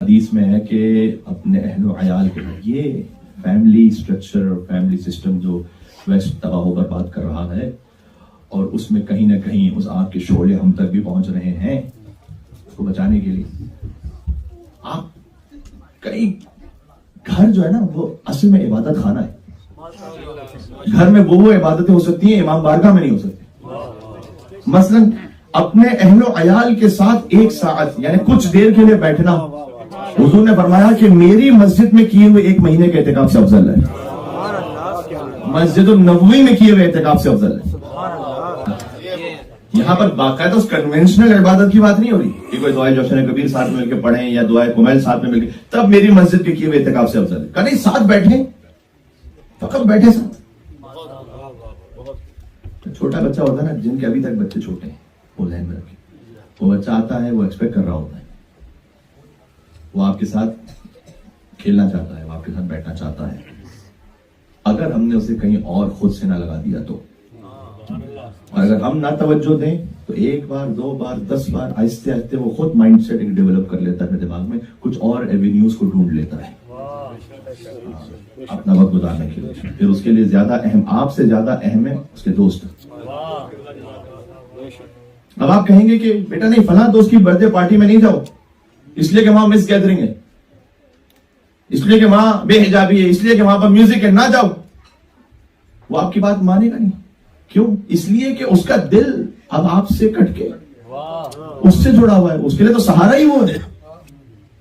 हदीस में है कि अपने अहलो अयाल के लिए ये फैमिली स्ट्रक्चर और फैमिली सिस्टम जो वेस्ट तबाह बर्बाद कर रहा है और उसमें कहीं ना कहीं उस आग के शोले हम तक भी पहुंच रहे हैं, उसको बचाने के लिए आप कई घर जो है ना वो असल में इबादत खाना है। घर में वो इबादतें हो सकती हैं, इमाम बारगाह में नहीं हो सकती। मसलन अपने अहलो अयाल के साथ एक साथ यानी कुछ देर के लिए बैठना, हुजूर ने फरमाया कि मेरी मस्जिद में किए हुए 1 महीने के एहतिकाफ से अफजल है, मस्जिद नबवी में किए हुए एहतिकाफ से अफजल है। यहाँ पर बाकायदा उस कन्वेंशनल इबादत की बात नहीं हो रही कि कोई दुआए जोशन कबीर साथ में मिलकर पढ़ें या दुआए कुमैल साथ में मिलकर, तब मेरी मस्जिद के किए हुए एहतिकाफ से अफजल है। कहीं साथ बैठे, फकत बैठे साथ। तो छोटा बच्चा होता है ना, जिनके अभी तक बच्चे छोटे हैं, वो ध्यान में रखें। वो बच्चा आता है, वो एक्सपेक्ट कर रहा होता है, वो आपके साथ खेलना चाहता है, वो आपके साथ बैठना चाहता है। अगर हमने उसे कहीं और खुद से ना लगा दिया तो, और अगर हम ना तवज्जो दें तो 1 बार 2 बार 10 बार आहिस्ते आहिस्ते वो खुद माइंडसेट एक डेवलप कर लेता है अपने दिमाग में, कुछ और एवेन्यूज को ढूंढ लेता है अपना वक्त गुजारने के लिए। फिर उसके लिए ज्यादा अहम, आपसे ज्यादा अहम है उसके दोस्त। अब आप कहेंगे कि बेटा नहीं, फला दोस्त की बर्थडे पार्टी में नहीं जाओ इसलिए कि वहां मिस गैदरिंग है, इसलिए कि वहां बेहिजाबी है, इसलिए कि वहां पर म्यूजिक है, ना जाओ। वो आपकी बात मानेगा नहीं। क्यों? इसलिए कि उसका दिल अब आपसे कटके उससे जुड़ा हुआ है, उसके लिए तो सहारा ही वो है।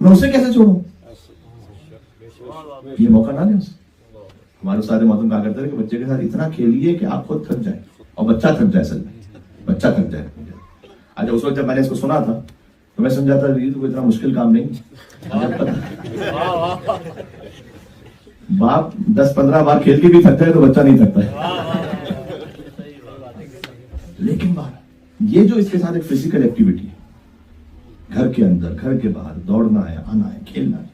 मैं उसे कैसे छोड़ूं? ये मौका ना दें उसे। हमारे उस्ताद मोहतरम कहा करते थे कि बच्चे के साथ इतना खेलिए कि आप खुद थक जाए और बच्चा थक जाए। असल में बच्चा थक जाए। अच्छा, उस वक्त जब मैंने इसको सुना था तो मैं समझा था ये तो कोई इतना मुश्किल काम नहीं। बाप 10-15 बार खेल के भी थकता है तो बच्चा नहीं थकता है। लेकिन ये जो इसके साथ एक फिजिकल एक्टिविटी है, घर के अंदर घर के बाहर दौड़ना है, आना है, खेलना है,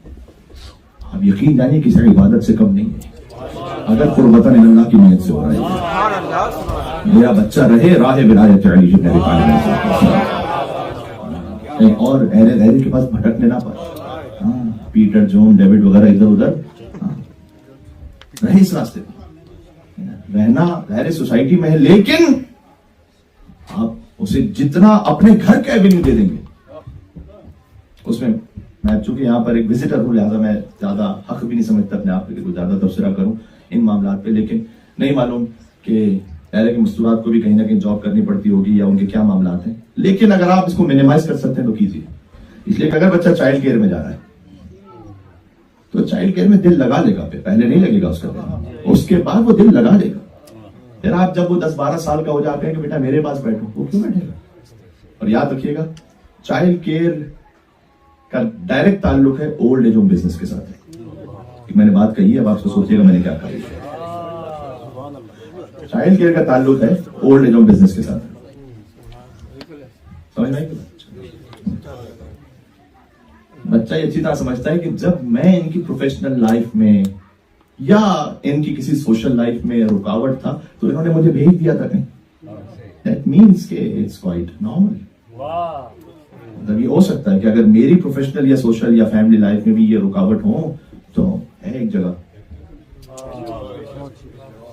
आप यकीन जानिए किसी इबादत से कम नहीं है अगर कुर्बतन इल्लाह की नीयत से हो रहा है। मेरा बच्चा रहे राह विलायत अली और अहले गैर के पास भटकने ना पाए। पीटर जॉन डेविड वगैरह इधर उधर रहे इस रास्ते पर। रहना गैर सोसाइटी में है, लेकिन आप उसे जितना अपने घर का एवेन्यू दे देंगे उसमें, मैं चूंकि यहाँ पर एक विजिटर हूं लिहाजा मैं ज्यादा हक भी नहीं समझता अपने आप पे कुछ ज्यादा तबसरा करूं इन मामलों पे, लेकिन नहीं मालूम कि अहले के मस्तूरात को भी कहीं ना कहीं जॉब करनी पड़ती होगी या उनके क्या मामला हैं। लेकिन अगर आप इसको मिनिमाइज कर सकते हैं तो कीजिए। इसलिए कि अगर बच्चा चाइल्ड केयर में जा रहा है तो चाइल्ड केयर में दिल लगा लेगा, पहले नहीं लगेगा उसका दिल, उसके बाद वो दिल लगा लेगा। फिर आप जब वो 10-12 साल का हो जाते हैं कि बेटा मेरे पास बैठो, वो क्यों बैठेगा? और याद रखिएगा चाइल्ड केयर का डायरेक्ट ताल्लुक है ओल्ड एज होम बिजनेस के साथ है। मैंने बात कही है, अब आपसे सोचिएगा मैंने क्या कहा। चाइल्ड केयर का ताल्लुक है ओल्ड एज होम बिजनेस के साथ, समझ में आई? बच्चा ये अच्छी तरह समझता है कि जब मैं इनकी प्रोफेशनल लाइफ में या इनकी किसी सोशल लाइफ में रुकावट था तो इन्होंने मुझे भेज दिया था कहीं। दैट मीन्स के इट्स क्वाइट नॉर्मल। मतलब ये हो सकता है कि अगर मेरी प्रोफेशनल या सोशल या फैमिली लाइफ में भी ये रुकावट हो तो है एक जगह।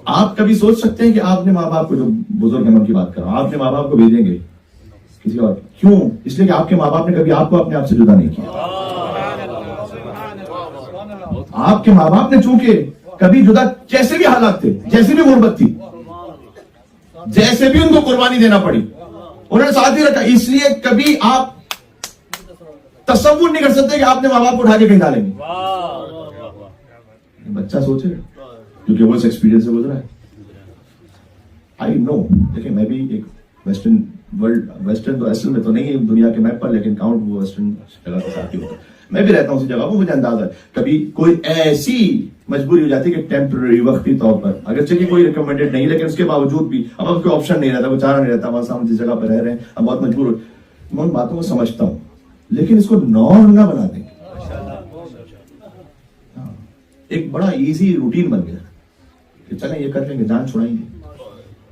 आप कभी सोच सकते हैं कि आपने माँ बाप को, जो बुजुर्ग हम की बात कर रहा हूं, आपने माँ बाप को भेजेंगे किसी और? क्यों? इसलिए कि आपके माँ बाप ने कभी आपको अपने आप से जुदा नहीं किया। आपके माँ बाप ने चूंकि कभी जुदा, जैसे भी हालात थे, जैसी भी गुर्बत थी, जैसे भी उनको कुर्बानी देना पड़ी, उन्होंने साथ ही रखा। इसलिए कभी आप तसव्वुर नहीं कर सकते कि आपने माँ बाप को उठा के कहीं डालेंगे। बच्चा सोचे क्योंकि वो इस एक्सपीरियंस से गुजरा है। आई नो, देखिए मैं भी एक वेस्टर्न वर्ल्ड, वेस्टर्न तो असल में तो नहीं है दुनिया के मैप पर, लेकिन काउंट वो वेस्टर्न जगह के साथ ही होता है। मैं भी रहता हूं उसी जगह पर, मुझे अंदाजा है कभी कोई ऐसी मजबूरी हो जाती है कि टेम्पररी वक्ती तौर पर, अगर चलिए कोई रिकमेंडेड नहीं, लेकिन उसके बावजूद भी अब कोई ऑप्शन नहीं रहता, कोई चारा नहीं रहता, वहां जिस जगह पर रह रहे हैं हम बहुत मजबूर हो। मैं उन बातों को समझता हूं, लेकिन इसको नॉर्म ना बना देंगे। एक बड़ा इजी रूटीन बन गया कि चलें ये कर लेंगे, जान छुड़ाएंगे।